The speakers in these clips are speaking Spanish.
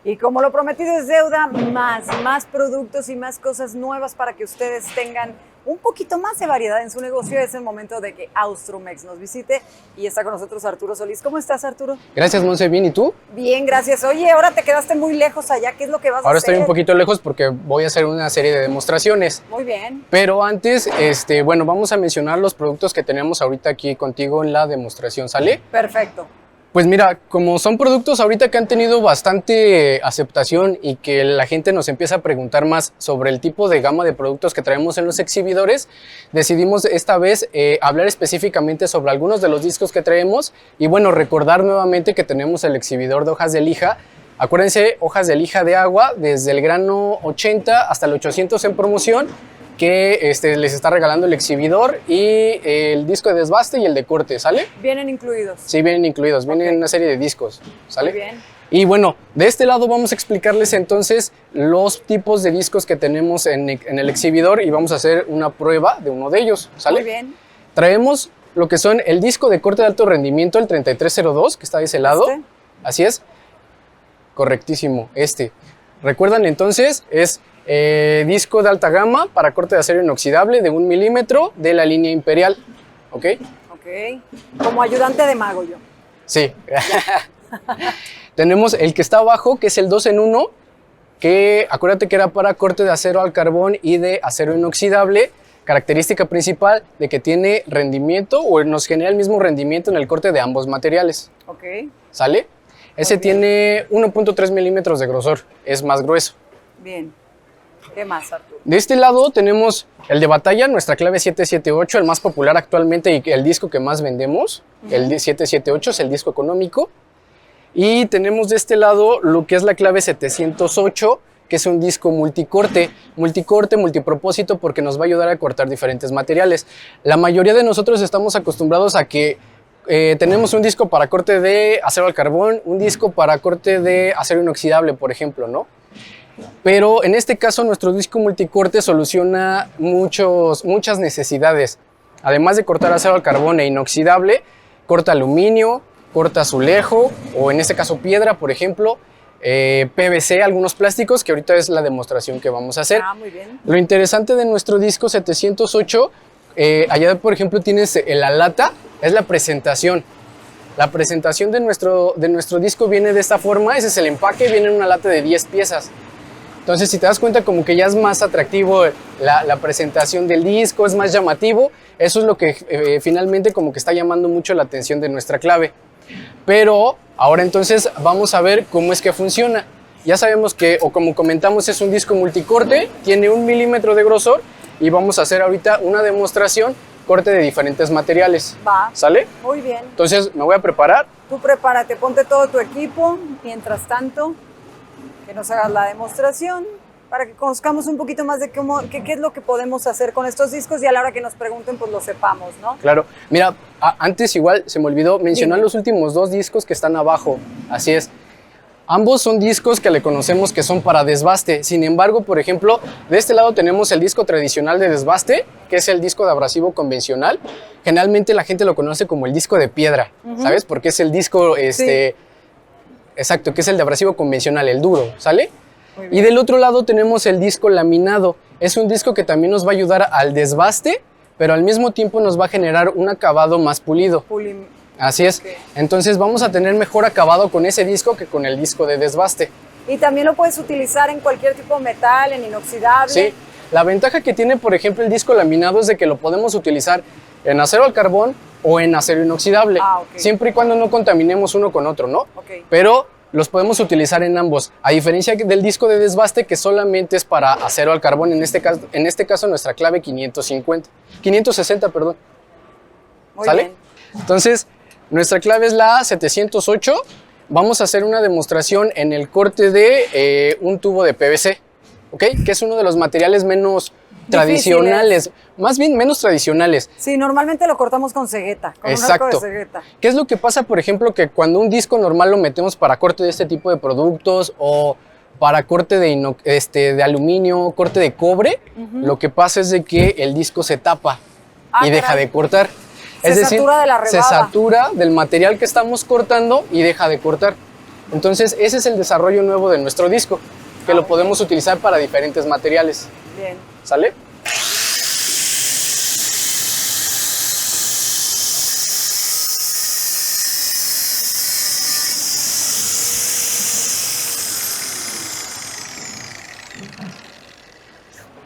Y como lo prometido es deuda, más productos y más cosas nuevas para que ustedes tengan un poquito más de variedad en su negocio. Es el momento de que Austromex nos visite y está con nosotros Arturo Solís. ¿Cómo estás, Arturo? Gracias, Monse. Bien, ¿y tú? Bien, gracias. Oye, ahora te quedaste muy lejos allá. ¿Qué es lo que vas a hacer? Ahora estoy un poquito lejos porque voy a hacer una serie de demostraciones. Muy bien. Pero antes, bueno, vamos a mencionar los productos que tenemos ahorita aquí contigo en la demostración, ¿sale? Perfecto. Pues mira, como son productos ahorita que han tenido bastante aceptación y que la gente nos empieza a preguntar más sobre el tipo de gama de productos que traemos en los exhibidores, decidimos esta vez hablar específicamente sobre algunos de los discos que traemos y bueno, recordar nuevamente que tenemos el exhibidor de hojas de lija. Acuérdense, hojas de lija de agua desde el grano 80 hasta el 800 en promoción, que les está regalando el exhibidor y el disco de desbaste y el de corte, ¿sale? ¿Vienen incluidos? Sí, vienen incluidos, vienen una serie de discos, ¿sale? Muy bien. Y bueno, de este lado vamos a explicarles entonces los tipos de discos que tenemos en el exhibidor y vamos a hacer una prueba de uno de ellos, ¿sale? Muy bien. Traemos lo que son el disco de corte de alto rendimiento, el 3302, que está de ese lado. Así es. Correctísimo, ¿Recuerdan entonces? Es disco de alta gama para corte de acero inoxidable de 1 milímetro de la línea Imperial, ¿ok? Ok, como ayudante de mago yo. Sí. Tenemos el que está abajo, que es el 2 en 1, que acuérdate que era para corte de acero al carbón y de acero inoxidable, característica principal de que tiene rendimiento o nos genera el mismo rendimiento en el corte de ambos materiales. Ok. ¿Sale? Ese tiene 1.3 milímetros de grosor, es más grueso. Bien. ¿Qué más, Arturo? De este lado tenemos el de batalla, nuestra clave 778, el más popular actualmente y el disco que más vendemos. El 778 es el disco económico. Y tenemos de este lado lo que es la clave 708, que es un disco multicorte, multipropósito, porque nos va a ayudar a cortar diferentes materiales. La mayoría de nosotros estamos acostumbrados a que tenemos un disco para corte de acero al carbón, un disco para corte de acero inoxidable, por ejemplo, ¿no? Pero en este caso nuestro disco multicorte soluciona muchas necesidades. Además de cortar acero al carbón e inoxidable, corta aluminio, corta azulejo o en este caso piedra, por ejemplo, PVC, algunos plásticos, que ahorita es la demostración que vamos a hacer. Muy bien. Lo interesante de nuestro disco 708, allá por ejemplo tienes la lata, es la presentación. La presentación de nuestro disco viene de esta forma, ese es el empaque, viene en una lata de 10 piezas. Entonces, si te das cuenta, como que ya es más atractivo la presentación del disco, es más llamativo. Eso es lo que finalmente como que está llamando mucho la atención de nuestra clave. Pero ahora entonces vamos a ver cómo es que funciona. Ya sabemos que, o como comentamos, es un disco multicorte, tiene 1 milímetro de grosor y vamos a hacer ahorita una demostración, corte de diferentes materiales. Va. ¿Sale? Muy bien. Entonces, me voy a preparar. Tú prepárate, ponte todo tu equipo, mientras tanto que nos hagas la demostración para que conozcamos un poquito más de qué es lo que podemos hacer con estos discos y a la hora que nos pregunten pues lo sepamos, ¿no? Claro, mira, antes igual se me olvidó mencionar los últimos 2 discos que están abajo, así es. Ambos son discos que le conocemos que son para desbaste, sin embargo, por ejemplo, de este lado tenemos el disco tradicional de desbaste, que es el disco de abrasivo convencional. Generalmente la gente lo conoce como el disco de piedra, ¿sabes? Porque es el disco, Sí. Exacto, que es el de abrasivo convencional, el duro, ¿sale? Y del otro lado tenemos el disco laminado. Es un disco que también nos va a ayudar al desbaste, pero al mismo tiempo nos va a generar un acabado más pulido. Así es. Okay. Entonces vamos a tener mejor acabado con ese disco que con el disco de desbaste. Y también lo puedes utilizar en cualquier tipo de metal, en inoxidable. Sí. La ventaja que tiene, por ejemplo, el disco laminado es de que lo podemos utilizar en acero al carbón o en acero inoxidable, siempre y cuando no contaminemos uno con otro, ¿no? Pero los podemos utilizar en ambos, a diferencia del disco de desbaste que solamente es para acero al carbón, en este caso nuestra clave 560, perdón. ¿Sale? Bien. Entonces, nuestra clave es la 708, vamos a hacer una demostración en el corte de un tubo de PVC, ¿ok? Que es uno de los materiales menos tradicionales, más bien menos tradicionales. Sí, normalmente lo cortamos con cegueta, con Exacto. un arco de cegueta. ¿Qué es lo que pasa, por ejemplo, que cuando un disco normal lo metemos para corte de este tipo de productos o para corte de aluminio, corte de cobre, lo que pasa es de que el disco se tapa y deja de cortar. Se satura de la rebaba. Se satura del material que estamos cortando y deja de cortar. Entonces, ese es el desarrollo nuevo de nuestro disco, que lo podemos utilizar para diferentes materiales. Bien. ¿Sale?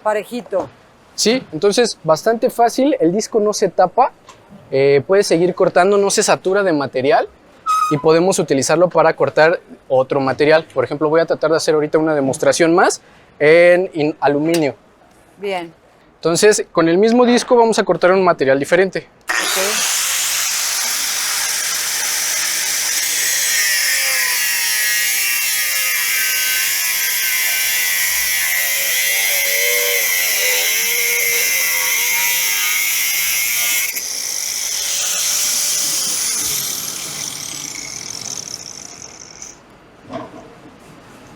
Parejito. Sí, entonces bastante fácil, el disco no se tapa, puede seguir cortando, no se satura de material y podemos utilizarlo para cortar otro material. Por ejemplo, voy a tratar de hacer ahorita una demostración más en aluminio. Bien. Entonces, con el mismo disco vamos a cortar un material diferente. Ok.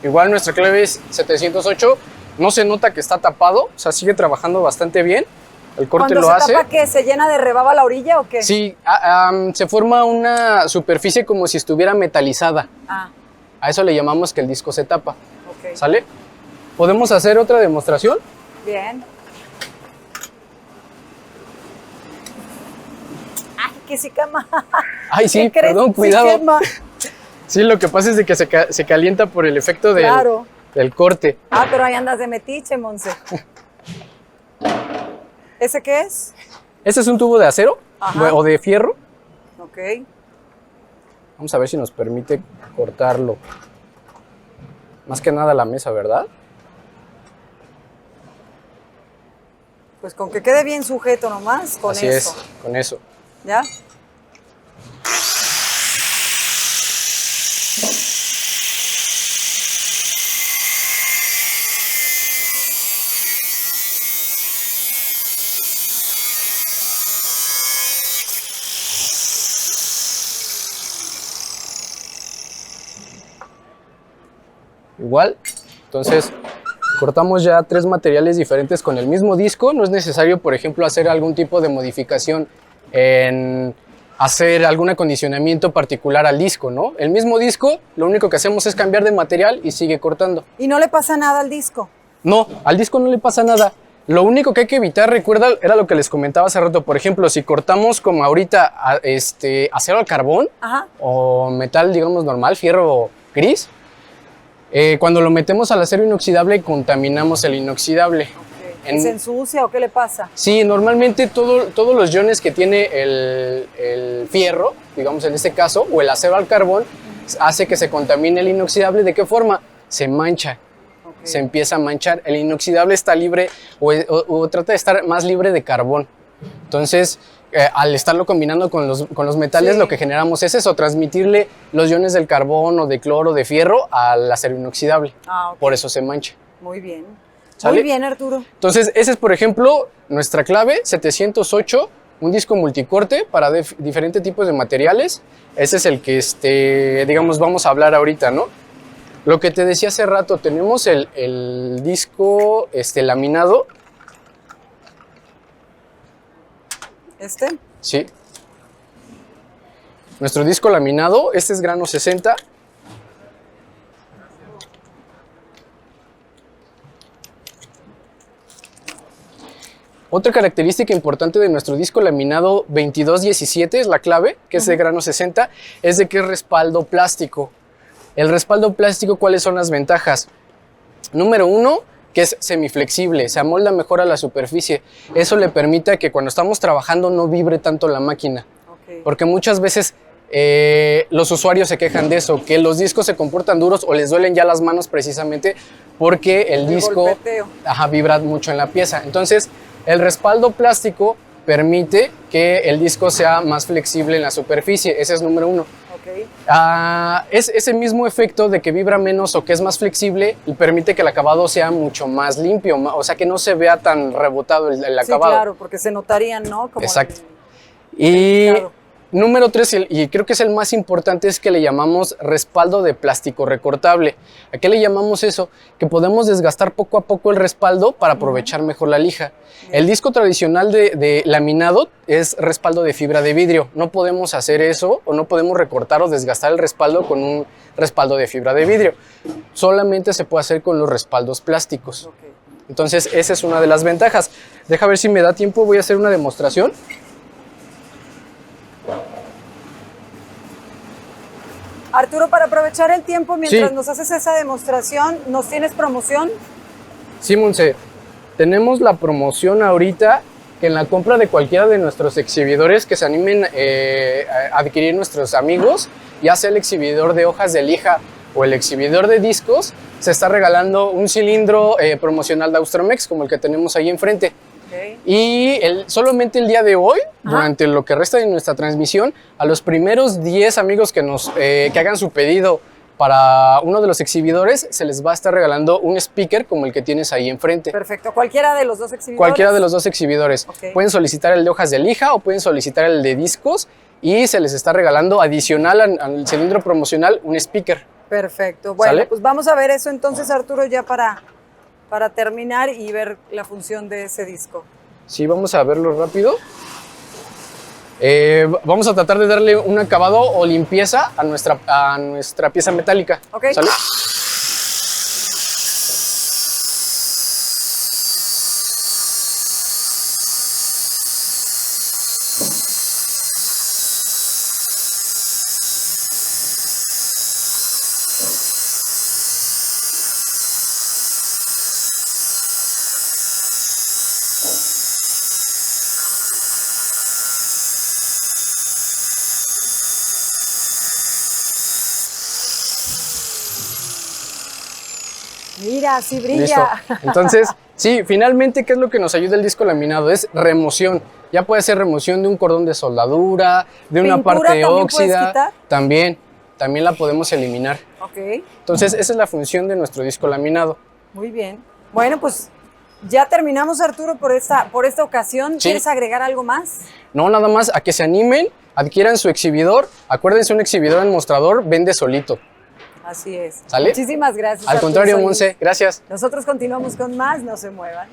Igual nuestra clave es 708, no se nota que está tapado, o sea, sigue trabajando bastante bien. El corte lo hace. ¿Cuando se tapa qué? ¿Se llena de rebaba la orilla o qué? Sí, se forma una superficie como si estuviera metalizada. Ah, A eso le llamamos que el disco se tapa. ok. ¿Sale? ¿Podemos hacer otra demostración? Bien. Ay, que sí quema. Ay, sí, ¿Qué crees? perdón, Sí cuidado. quema. Sí, lo que pasa es de que se calienta por el efecto Claro. del corte. Ah, pero ahí andas de metiche, Monse. ¿Ese qué es? Este es un tubo de acero Ajá. o de fierro. Ok. Vamos a ver si nos permite cortarlo. Más que nada la mesa, ¿verdad? Pues con que quede bien sujeto nomás, con Así eso. es, con eso. ¿Ya? Igual, entonces cortamos ya 3 materiales diferentes con el mismo disco. No es necesario, por ejemplo, hacer algún tipo de modificación en hacer algún acondicionamiento particular al disco, ¿no? El mismo disco, lo único que hacemos es cambiar de material y sigue cortando. ¿Y no le pasa nada al disco? No, al disco no le pasa nada. Lo único que hay que evitar, recuerda, era lo que les comentaba hace rato. Por ejemplo, si cortamos como ahorita acero al carbón Ajá. o metal, digamos, normal, fierro gris, cuando lo metemos al acero inoxidable, contaminamos el inoxidable. ¿Y se ensucia o qué le pasa? Sí, normalmente todos los iones que tiene el fierro, digamos en este caso, o el acero al carbón, hace que se contamine el inoxidable. ¿De qué forma? Se mancha. Okay. Se empieza a manchar. El inoxidable está libre o trata de estar más libre de carbón. Entonces, al estarlo combinando con los metales, Sí. lo que generamos es eso, transmitirle los iones del carbón o de cloro, de fierro, al acero inoxidable. Ah, ok. Por eso se mancha. Muy bien. ¿Sale? Muy bien, Arturo. Entonces, ese es, por ejemplo, nuestra clave 708, un disco multicorte para diferentes tipos de materiales. Ese es el que, digamos, vamos a hablar ahorita, ¿no? Lo que te decía hace rato, tenemos el disco laminado. ¿Este? Sí. Nuestro disco laminado, este es grano 60. Otra característica importante de nuestro disco laminado 2217 es la clave, que es de grano 60, es de que es respaldo plástico. El respaldo plástico, ¿cuáles son las ventajas? Número 1, que es semiflexible, se amolda mejor a la superficie. Eso le permite que cuando estamos trabajando no vibre tanto la máquina. Ok. Porque muchas veces los usuarios se quejan de eso, que los discos se comportan duros o les duelen ya las manos precisamente porque el disco golpeteo. vibra mucho en la pieza. Entonces, el respaldo plástico permite que el disco sea más flexible en la superficie. Ese es número 1. Ok. Es ese mismo efecto de que vibra menos o que es más flexible y permite que el acabado sea mucho más limpio, o sea que no se vea tan rebotado el Sí, acabado. claro, porque se notarían, ¿no? Como Exacto. el Y claro. Número 3, y creo que es el más importante, es que le llamamos respaldo de plástico recortable. ¿A qué le llamamos eso? Que podemos desgastar poco a poco el respaldo para aprovechar mejor la lija. El disco tradicional de laminado es respaldo de fibra de vidrio. No podemos hacer eso, o no podemos recortar o desgastar el respaldo con un respaldo de fibra de vidrio. Solamente se puede hacer con los respaldos plásticos. Ok. Entonces, esa es una de las ventajas. Deja ver si me da tiempo, voy a hacer una demostración. Arturo, para aprovechar el tiempo mientras Sí. nos haces esa demostración, ¿nos tienes promoción? Sí, Monse, tenemos la promoción ahorita que en la compra de cualquiera de nuestros exhibidores que se animen a adquirir nuestros amigos, ya sea el exhibidor de hojas de lija o el exhibidor de discos, se está regalando un cilindro promocional de Austromex como el que tenemos ahí enfrente. Okay. Y solamente el día de hoy, durante lo que resta de nuestra transmisión, a los primeros 10 amigos que hagan su pedido para uno de los exhibidores, se les va a estar regalando un speaker como el que tienes ahí enfrente. Perfecto. ¿Cualquiera de los dos exhibidores? Cualquiera de los dos exhibidores. Ok. Pueden solicitar el de hojas de lija o pueden solicitar el de discos y se les está regalando adicional al cilindro promocional un speaker. Perfecto. Bueno, ¿Sale? pues vamos a ver eso entonces, Arturo, ya para terminar y ver la función de ese disco. Sí, vamos a verlo rápido. Vamos a tratar de darle un acabado o limpieza a nuestra pieza metálica. Ok. ¿Sale? Mira, sí brilla. Listo. Entonces, sí, finalmente, ¿qué es lo que nos ayuda el disco laminado? Es remoción. Ya puede ser remoción de un cordón de soldadura, de una ¿Pintura parte también puedes óxida. quitar? También la podemos eliminar. Ok, Entonces, esa es la función de nuestro disco laminado. muy bien. Bueno, pues ya terminamos, Arturo, por esta ocasión. Sí. ¿Quieres agregar algo más? No, nada más a que se animen, adquieran su exhibidor. Acuérdense, un exhibidor en mostrador vende solito. Así es. ¿Sale? Muchísimas gracias. Al Arturo contrario, Solís. Monse, gracias. Nosotros continuamos con más, no se muevan.